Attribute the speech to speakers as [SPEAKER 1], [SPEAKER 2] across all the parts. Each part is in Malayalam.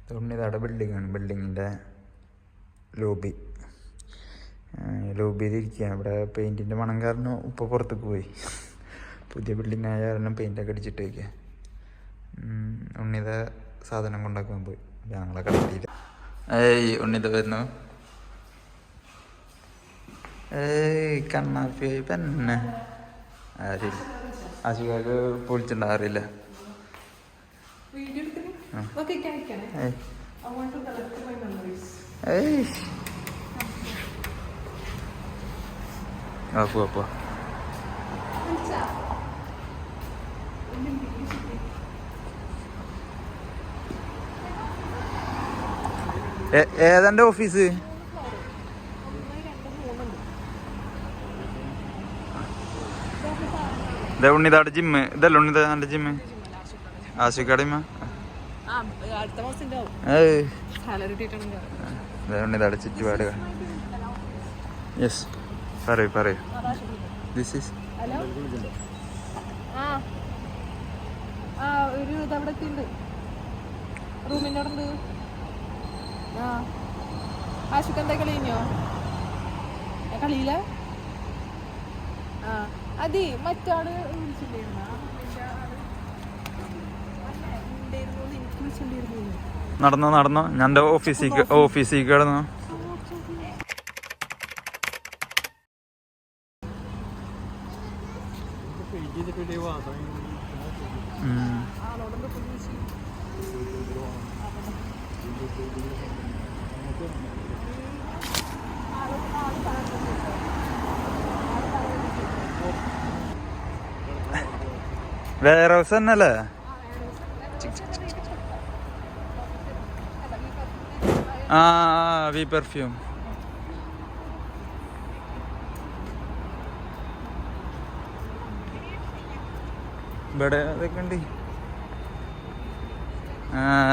[SPEAKER 1] തൊണ്ണിതാടെ ബിൽഡിങ്ങാണ്. ബിൽഡിങ്ങിൻ്റെ ലോബിയിലിരിക്കുക. ഇവിടെ പെയിൻറ്റിൻ്റെ മണം കാരണം ഇപ്പോൾ പുറത്തേക്ക് പോയി. പുതിയ ബിൽഡിംഗ് ആയ കാരണം പെയിൻ്റൊക്കെ അടിച്ചിട്ട് വയ്ക്കുക. ഉണ്ണിത സാധനം കൊണ്ടാക്കാൻ പോയി. ഞങ്ങളെ കടത്തിയില്ല. ഉണ്ണിത വരുന്നു. കണ്ണാപ്പി പെന്നെ അറിയില്ല. ആശുകാർക്ക് പൊളിച്ചിട്ടുണ്ടാറില്ല. അപ്പോ ഏതാണ്ട് ഓഫീസ്? ഉണ്ണിതാടെ ജിമ്മ് ഇതല്ല ഉണ്ണിതാന്റെ ജിമ്മ്. ആശുക്കാടിമ്മ ഉണ്ണിതാടെ ചുറ്റുപാട്. യെസ് പറയൂ. ദിസ് ഈസ്
[SPEAKER 2] ഒരു ഇതവിടെ റൂമിനോടുണ്ട്. ആശുക്ക് എന്താ കളിഞ്ഞോ? കളിയില്ല. അതെ മറ്റാള്
[SPEAKER 1] നടന്നോ ഞാൻ എൻ്റെ ഓഫീസിലേക്ക് കിടന്നു. വെയർ ഹൗസ് തന്നെയല്ലേ? വി പെർഫ്യൂം. ഇവിടെ അതൊക്കെ ഉണ്ട്.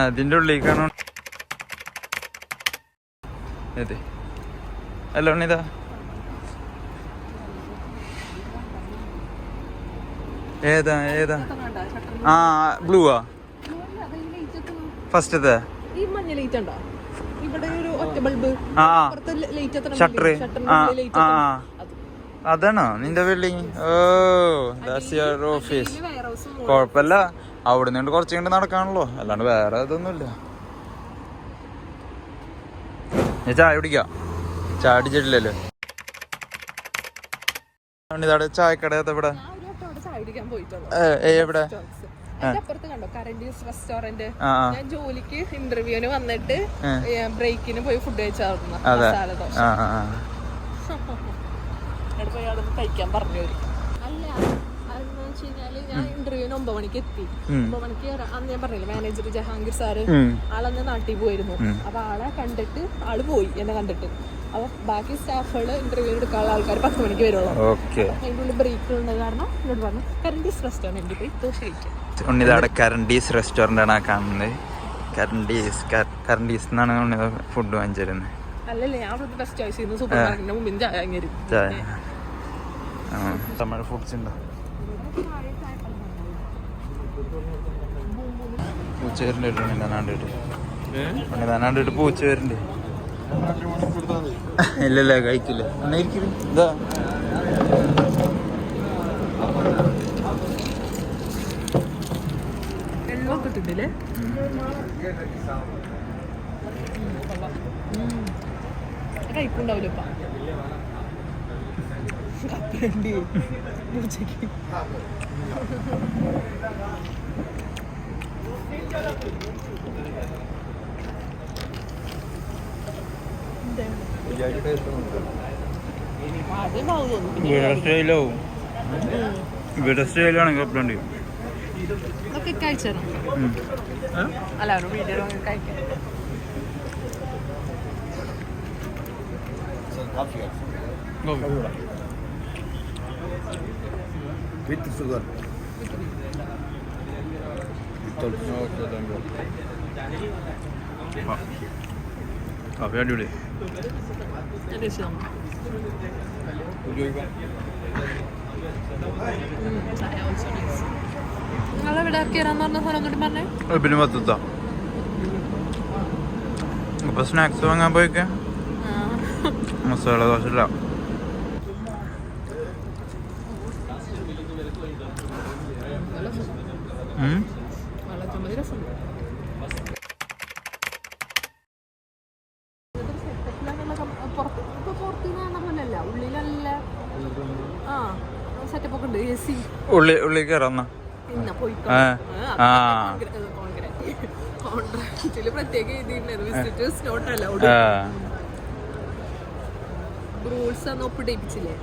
[SPEAKER 1] അതിൻ്റെ ഉള്ളിലേക്കാണോ? അതെ അല്ല ഉണ്ണിതാ. ഏതാ ബ്ലൂവാ ഫസ്റ്റത്തെ? ഷട്ടറ്. അതാണോ നിന്റെ ബിൽഡിങ്? That's your office. കുഴപ്പമില്ല, അവിടെ നിന്ന് കുറച്ച് കണ്ട് നടക്കാണല്ലോ, അല്ലാണ്ട് വേറെ ഇതൊന്നുമില്ല. ഞാൻ ചായ കുടിക്കാം. ചായ അടിച്ചിട്ടില്ലല്ലോ. ഇതാടെ ചായക്കട ഇവിടെ എവിടെ?
[SPEAKER 2] റെസ്റ്റോറന്റ്. ഞാൻ ജോലിക്ക് ഇന്റർവ്യൂവിന് വന്നിട്ട് ബ്രേക്കിന് പോയി ഫുഡ് കഴിച്ചായിരുന്നു. കഴിക്കാൻ പറഞ്ഞു. അല്ല അതെന്ന് വെച്ച് കഴിഞ്ഞാല് ഞാൻ ഇന്റർവ്യൂവിന് 9 മണിക്ക് എത്തി. 9 മണിക്ക് അന്ന് ഞാൻ പറഞ്ഞില്ല, മാനേജർ ജഹാംഗീർ സാറ് ആളന്ന് നാട്ടിൽ പോയിരുന്നു. അപ്പൊ ആളെ കണ്ടിട്ട് ആള് പോയി, എന്നെ കണ്ടിട്ട്. അപ്പൊ ബാക്കി സ്റ്റാഫുകള് ഇന്റർവ്യൂ എടുക്കാനുള്ള ആൾക്കാർ 10 മണിക്ക് വരുള്ളൂ. അതിൻ്റെ ഉള്ളിൽ ബ്രേക്ക് ഉള്ളത് കാരണം എന്നോട് പറഞ്ഞു കരണ്ടീസ് റെസ്റ്റോറന്റ് പോയി ദോശ കഴിക്കാം.
[SPEAKER 1] ഉണ്ണിതാടെ കരണ്ടീസ് റെസ്റ്റോറന്റ് ആണ് കാണുന്നത്. കരണ്ടീസ് എന്നാണ് ഉണ്ണിത ഫുഡ് വാങ്ങിച്ചിരുന്നത്.
[SPEAKER 2] അല്ലല്ലേ, ഞാൻ ഫസ്റ്റ് ചോയ്സ് ചെയ്യുന്നു സൂപ്പർ മാർക്കറ്റിന്റെ മുമ്പിൽ ചായ.
[SPEAKER 1] തമിഴ് ഫുഡ്സ് ഉണ്ടോ? പൂച്ച വരുന്നുണ്ട് ഉണ്ണിതാനാണ്ടിട്ട് പൂച്ച വരുന്നുണ്ട്. ഇല്ലല്ല കഴിക്കില്ല. ഇതാ
[SPEAKER 2] വെള്ളമൊക്കെ ഇട്ടിട്ടില്ലേ? കഴിപ്പുണ്ടാവില്ലപ്പാ. പൂച്ചക്ക്
[SPEAKER 1] ഇവിടെ സ്റ്റൈലാണെങ്കിൽ കപ്പലുണ്ട്.
[SPEAKER 2] ഇതൊക്കെ കഴിച്ചോ? അല്ല വീഡിയോ കഴിക്കാം.
[SPEAKER 3] With sugar.
[SPEAKER 1] കാപ്പി അടിപൊളി.
[SPEAKER 2] നിങ്ങളെവിടെ കയറാന്ന് പറഞ്ഞ സ്ഥലം കൂടി പറഞ്ഞേ.
[SPEAKER 1] പിന്നെ മൊത്തത്താ അപ്പൊ സ്നാക്സ് വാങ്ങാൻ പോയിക്കെ മസാല ദോശ ഇല്ല.
[SPEAKER 2] ഉള്ളിലല്ല സെറ്റപ്പ് ഒക്കെ ഉണ്ട്. AC
[SPEAKER 1] ഉള്ളി കയറാന്ന
[SPEAKER 2] പിന്നെ പോയി കോൺട്രാക്റ്റില് പ്രത്യേക എഴുതിയിട്ടുണ്ടായിരുന്നു വിസിറ്റേഴ്സ് നോട്ട് അലൗഡ്. റൂൾസ് അന്ന് ഒപ്പിടിപ്പിച്ചില്ലേ.